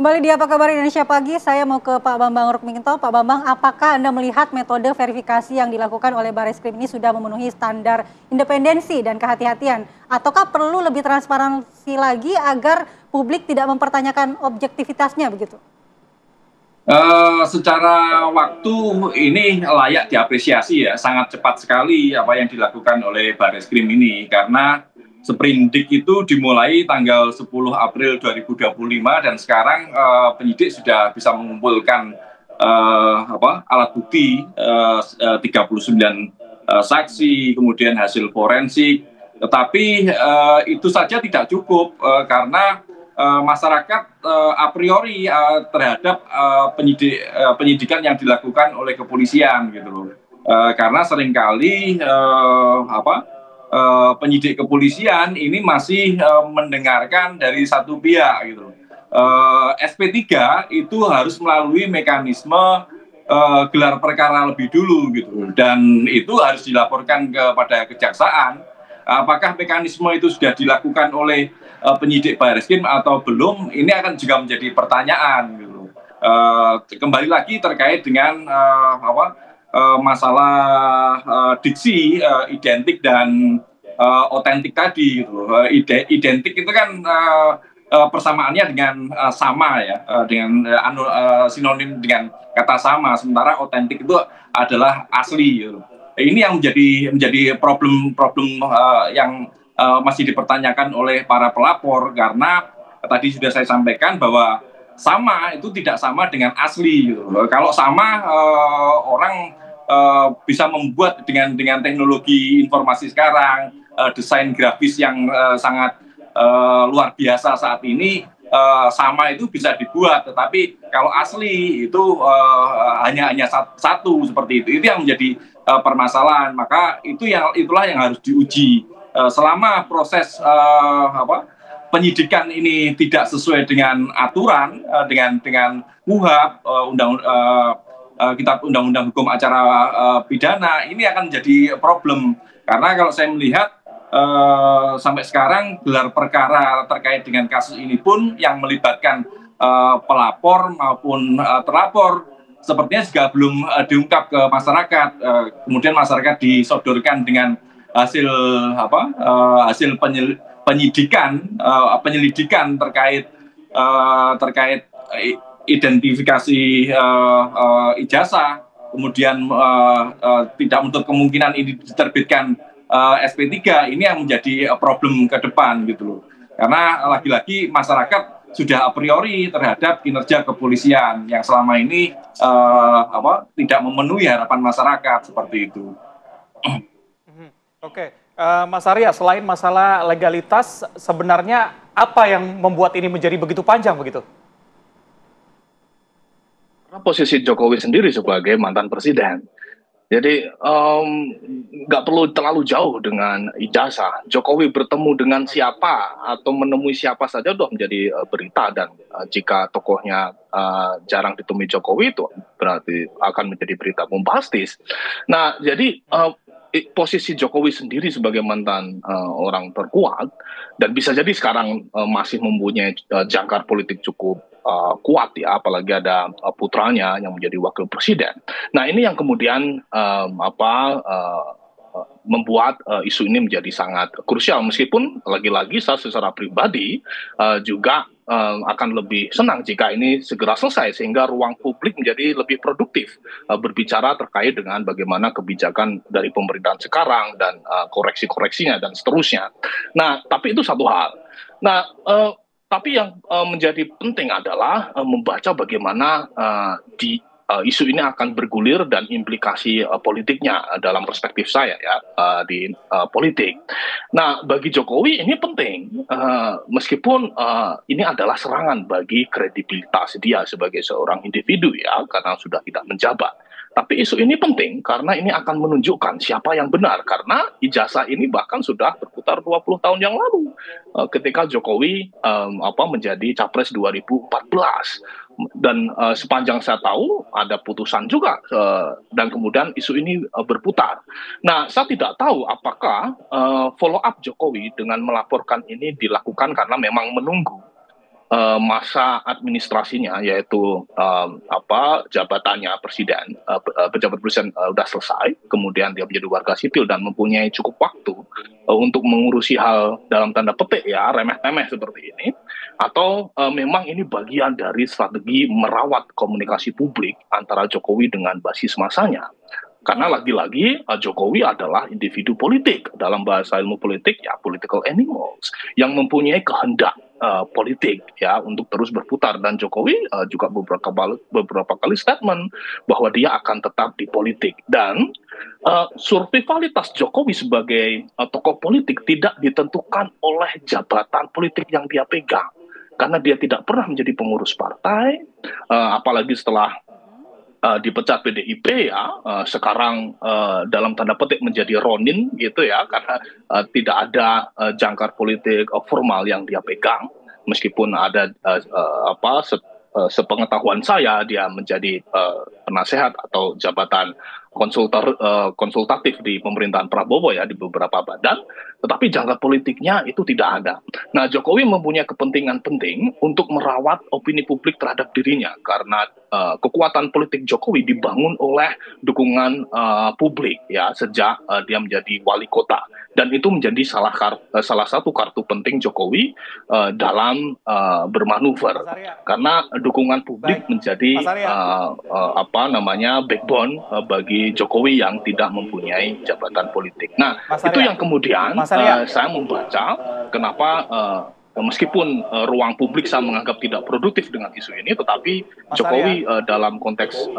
Kembali di Apa Kabar Indonesia Pagi, saya mau ke Pak Bambang Rukminto. Pak Bambang, apakah Anda melihat metode verifikasi yang dilakukan oleh Barreskrim ini sudah memenuhi standar independensi dan kehati-hatian? Ataukah perlu lebih transparansi lagi agar publik tidak mempertanyakan objektivitasnya begitu? Secara waktu ini layak diapresiasi ya, sangat cepat sekali apa yang dilakukan oleh Barreskrim ini karena sprindik itu dimulai tanggal 10 April 2025 dan sekarang penyidik sudah bisa mengumpulkan alat bukti 39 saksi, kemudian hasil forensik, tetapi itu saja tidak cukup karena masyarakat a priori terhadap penyidikan yang dilakukan oleh kepolisian gitu loh. Karena seringkali penyidik kepolisian ini masih mendengarkan dari satu pihak gitu loh. SP3 itu harus melalui mekanisme gelar perkara lebih dulu gitu, dan itu harus dilaporkan kepada kejaksaan. Apakah mekanisme itu sudah dilakukan oleh penyidik Barreskrim atau belum? Ini akan juga menjadi pertanyaan gitu. Kembali lagi terkait dengan masalah diksi identik dan otentik tadi gitu. Identik itu kan persamaannya dengan sama ya, dengan sinonim dengan kata sama, sementara otentik itu adalah asli gitu. Ini yang menjadi problem yang masih dipertanyakan oleh para pelapor, karena tadi sudah saya sampaikan bahwa sama itu tidak sama dengan asli gitu. Kalau sama orang bisa membuat dengan teknologi informasi sekarang, desain grafis yang sangat luar biasa saat ini, sama itu bisa dibuat, tetapi kalau asli itu hanya satu seperti itu yang menjadi permasalahan. Maka itulah yang harus diuji. Selama proses penyidikan ini tidak sesuai dengan aturan, dengan KUHP, Kitab Undang-Undang Hukum Acara Pidana, ini akan menjadi problem. Karena kalau saya melihat sampai sekarang gelar perkara terkait dengan kasus ini pun yang melibatkan pelapor maupun terlapor sepertinya juga belum diungkap ke masyarakat. Kemudian masyarakat disodorkan dengan hasil hasil penyelidikan terkait identifikasi ijazah, kemudian tidak menutup kemungkinan ini diterbitkan SP3. Ini yang menjadi problem ke depan gitu loh. Karena lagi-lagi masyarakat sudah a priori terhadap kinerja kepolisian yang selama ini tidak memenuhi harapan masyarakat seperti itu. Oke, Mas Arya, selain masalah legalitas, sebenarnya apa yang membuat ini menjadi begitu panjang begitu? Karena posisi Jokowi sendiri sebagai mantan presiden. Jadi nggak perlu terlalu jauh dengan ijazah. Jokowi bertemu dengan siapa atau menemui siapa saja sudah menjadi berita, dan jika tokohnya jarang ditemui Jokowi itu berarti akan menjadi berita bombastis. Nah, jadi posisi Jokowi sendiri sebagai mantan orang terkuat, dan bisa jadi sekarang masih mempunyai jangkar politik cukup kuat ya, apalagi ada putranya yang menjadi wakil presiden. Nah, ini yang kemudian membuat isu ini menjadi sangat krusial, meskipun lagi-lagi saya secara pribadi juga akan lebih senang jika ini segera selesai sehingga ruang publik menjadi lebih produktif berbicara terkait dengan bagaimana kebijakan dari pemerintahan sekarang dan koreksi-koreksinya dan seterusnya. Nah, tapi itu satu hal. Nah, tapi yang menjadi penting adalah membaca bagaimana isu ini akan bergulir dan implikasi politiknya dalam perspektif saya ya di politik. Nah, bagi Jokowi ini penting, meskipun ini adalah serangan bagi kredibilitas dia sebagai seorang individu ya, karena sudah tidak menjabat. Tapi isu ini penting karena ini akan menunjukkan siapa yang benar, karena ijazah ini bahkan sudah berputar 20 tahun yang lalu ketika Jokowi menjadi capres 2014. Dan sepanjang saya tahu ada putusan juga dan kemudian isu ini berputar. Nah, saya tidak tahu apakah follow up Jokowi dengan melaporkan ini dilakukan karena memang menunggu masa administrasinya, yaitu jabatannya presiden, pejabat presiden sudah selesai, kemudian dia menjadi warga sipil dan mempunyai cukup waktu untuk mengurusi hal dalam tanda petik ya remeh-temeh seperti ini, atau memang ini bagian dari strategi merawat komunikasi publik antara Jokowi dengan basis masanya. Karena lagi-lagi Jokowi adalah individu politik, dalam bahasa ilmu politik ya political animals yang mempunyai kehendak politik ya untuk terus berputar, dan Jokowi juga beberapa kali statement bahwa dia akan tetap di politik, dan survivalitas Jokowi sebagai tokoh politik tidak ditentukan oleh jabatan politik yang dia pegang, karena dia tidak pernah menjadi pengurus partai, apalagi setelah dipecat PDIP ya, sekarang dalam tanda petik menjadi Ronin gitu ya, karena tidak ada jangkar politik formal yang dia pegang, meskipun ada sepengetahuan saya dia menjadi penasehat atau jabatan konsultatif di pemerintahan Prabowo ya di beberapa badan, tetapi jangkar politiknya itu tidak ada. Nah, Jokowi mempunyai kepentingan penting untuk merawat opini publik terhadap dirinya, karena kekuatan politik Jokowi dibangun oleh dukungan publik ya sejak dia menjadi wali kota, dan itu menjadi salah satu kartu penting Jokowi dalam bermanuver, karena dukungan publik menjadi backbone bagi Jokowi yang tidak mempunyai jabatan politik. Nah, itu yang kemudian saya membaca kenapa meskipun ruang publik saya menganggap tidak produktif dengan isu ini, tetapi Jokowi dalam konteks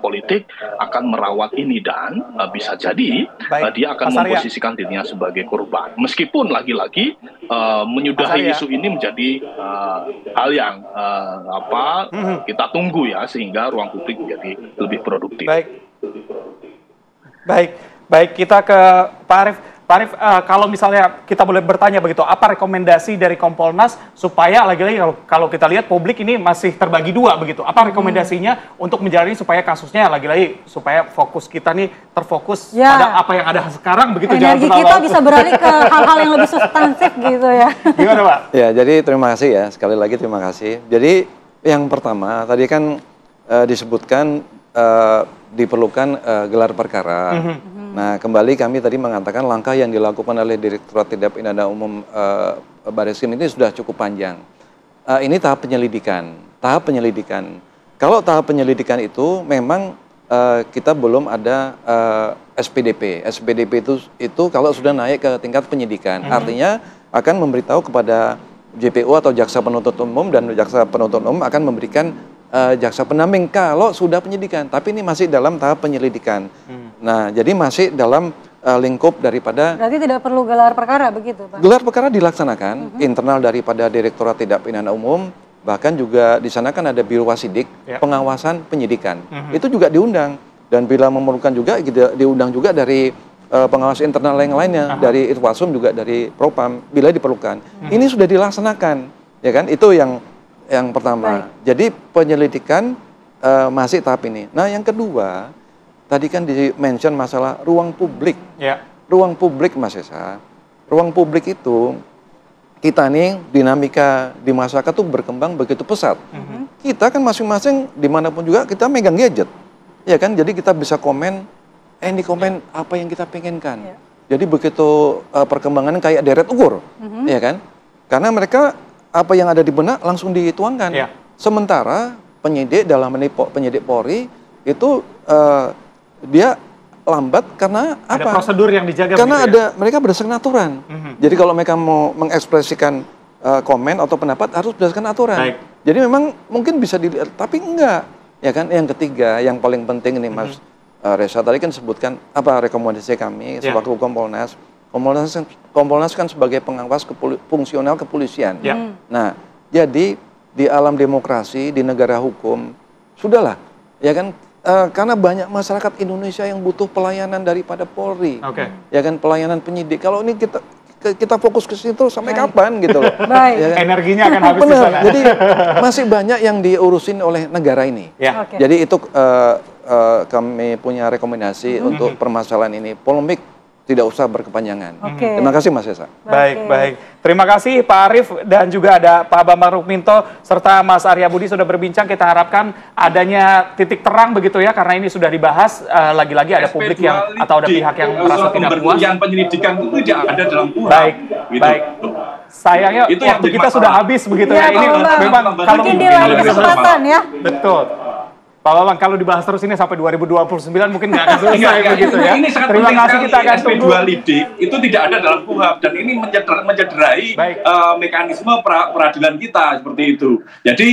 politik akan merawat ini, dan bisa jadi dia akan memposisikan dirinya sebagai korban. Meskipun lagi-lagi menyudahi isu ini menjadi hal yang kita tunggu ya, sehingga ruang publik menjadi lebih produktif. Baik, kita ke Pak Arief. Pak Arief, kalau misalnya kita boleh bertanya begitu, apa rekomendasi dari Kompolnas supaya lagi-lagi kalau kita lihat publik ini masih terbagi dua begitu, apa rekomendasinya untuk menjalani supaya kasusnya lagi-lagi supaya fokus kita nih terfokus pada apa yang ada sekarang begitu, energi kita bisa beralih ke hal-hal yang lebih substansif gitu ya. Gimana Pak? Ya, jadi terima kasih ya, sekali lagi terima kasih. Jadi yang pertama tadi kan disebutkan diperlukan gelar perkara. Nah, kembali kami tadi mengatakan langkah yang dilakukan oleh Direktorat Tindak Pidana Umum Barreskrim ini sudah cukup panjang. Ini tahap penyelidikan. Kalau tahap penyelidikan itu memang kita belum ada SPDP. SPDP itu kalau sudah naik ke tingkat penyidikan, artinya akan memberitahu kepada JPU atau Jaksa Penuntut Umum, dan Jaksa Penuntut Umum akan memberikan jaksa pendamping kalau sudah penyidikan, tapi ini masih dalam tahap penyelidikan. Nah, jadi masih dalam lingkup daripada. Berarti tidak perlu gelar perkara begitu, Pak? Gelar perkara dilaksanakan internal daripada Direktorat Tindak Pidana Umum, bahkan juga di sana kan ada Biro Wasidik, pengawasan penyidikan. Itu juga diundang, dan bila memerlukan juga diundang juga dari pengawas internal yang lainnya, dari Irwasum juga dari Propam bila diperlukan. Ini sudah dilaksanakan, ya kan? Itu yang pertama. Jadi penyelidikan masih tahap ini. Nah, yang kedua, tadi kan di-mention masalah ruang publik. Ruang publik, Mas Esa. Ruang publik itu, kita nih dinamika di masyarakat tuh berkembang begitu pesat. Kita kan masing-masing dimanapun juga kita megang gadget. Ya kan, jadi kita bisa komen, ini komen apa yang kita pengenkan. Jadi begitu perkembangan kayak deret ukur. Ya kan? Karena mereka apa yang ada di benak langsung dituangkan. Sementara penyidik dalam penyidik Polri itu dia lambat karena ada prosedur yang dijaga. Karena mereka berdasarkan aturan. Jadi kalau mereka mau mengekspresikan komen atau pendapat harus berdasarkan aturan. Jadi memang mungkin bisa dilihat, tapi enggak. Ya kan? Yang ketiga, yang paling penting ini Mas Reza tadi kan sebutkan apa rekomendasi kami sewaktu Kompolnas. Kompolnas kan sebagai pengawas fungsional kepolisian. Nah, jadi di alam demokrasi, di negara hukum, sudahlah, ya kan, karena banyak masyarakat Indonesia yang butuh pelayanan daripada Polri, ya kan, pelayanan penyidik. Kalau ini kita fokus ke situ sampai kapan gitu loh? Ya kan? Energinya akan habis di sana. Jadi masih banyak yang diurusin oleh negara ini. Jadi itu kami punya rekomendasi untuk permasalahan ini. Polemik tidak usah berkepanjangan. Oke. Terima kasih Mas Esa. Baik. Terima kasih Pak Arief dan juga ada Pak Bambang Rukminto serta Mas Arya Budi sudah berbincang. Kita harapkan adanya titik terang begitu ya, karena ini sudah dibahas. Lagi-lagi ada publik yang atau ada pihak yang merasa tidak puas. Yang penyelidikan itu tidak ada dalam KUHP. Baik. Sayangnya itu waktu kita sudah habis begitu ya. Ini memang kalau mungkin di lain kesempatan ya. Betul. Pak Bambang, kalau dibahas terus ini sampai 2029 mungkin nggak akan selesai begitu ya. Ini sangat Terima kasih, kita akan tunggu. SP2 lidik itu tidak ada dalam KUHP dan ini mencederai mekanisme peradilan kita seperti itu. Jadi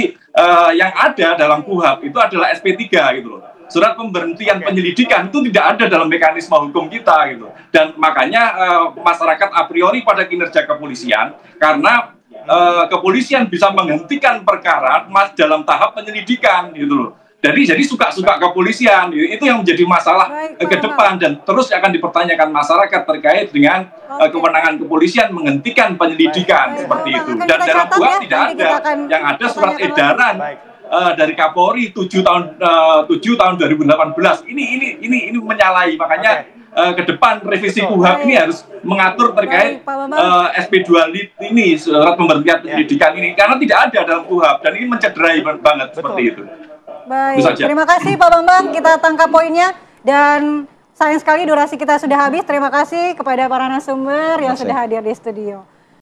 yang ada dalam KUHP itu adalah SP3 gitu loh. Surat pemberhentian penyelidikan itu tidak ada dalam mekanisme hukum kita gitu. Dan makanya masyarakat a priori pada kinerja kepolisian karena kepolisian bisa menghentikan perkara dalam tahap penyelidikan gitu loh. Jadi suka-suka kepolisian itu yang menjadi masalah ke depan dan terus akan dipertanyakan masyarakat terkait dengan kewenangan kepolisian menghentikan penyelidikan seperti itu. Dan dalam KUHP tidak ada, yang ada surat edaran dari Kapolri 7 tahun 2018. Ini menyalahi, makanya ke depan revisi KUHP ini harus mengatur terkait SP2 LID ini, surat pemberhentian penyelidikan ini, karena tidak ada dalam KUHP dan ini mencederai banget seperti itu. Baik, terima kasih Pak Bambang, kita tangkap poinnya dan sayang sekali durasi kita sudah habis. Terima kasih kepada para narasumber yang sudah hadir di studio.